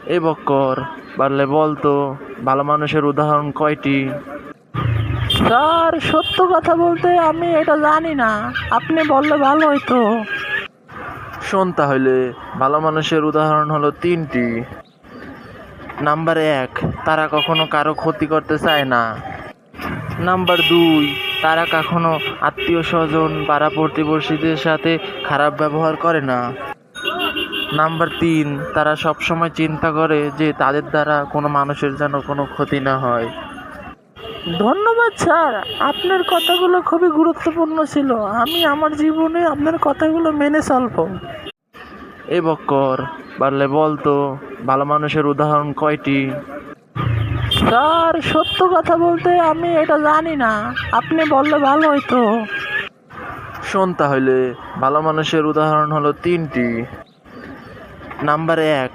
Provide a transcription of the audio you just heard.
এ বক্কর, পারলে বলতো ভালো মানুষের উদাহরণ কয়টি? স্যার, সত্য কথা বলতে আমি এটা জানি না, আপনি বললে ভালো হইতো। শোন তাহলে, ভালো মানুষের উদাহরণ হলো 3টি। নাম্বার 1, তারা কখনো কারো ক্ষতি করতে চায় না। নাম্বার 2, তারা কখনো আত্মীয় স্বজন পাড়া প্রতিবেশীদের সাথে খারাপ ব্যবহার করে না। নাম্বার 3, তারা সবসময় চিন্তা করে যে তাদের দ্বারা কোনো মানুষের যেন কোনো ক্ষতি না হয়। ধন্যবাদ স্যার, আপনার কথাগুলো খুবই গুরুত্বপূর্ণ ছিল। আমি আমার জীবনে আপনার কথাগুলো মেনে চলবো। এ বক্কর, পারলে বলতো ভালো মানুষের উদাহরণ কয়টি? স্যার, সত্য কথা বলতে আমি এটা জানি না, আপনি বললে ভালো হইতো। শোন তাহলে, ভালো মানুষের উদাহরণ হলো 3টি। নাম্বার 1,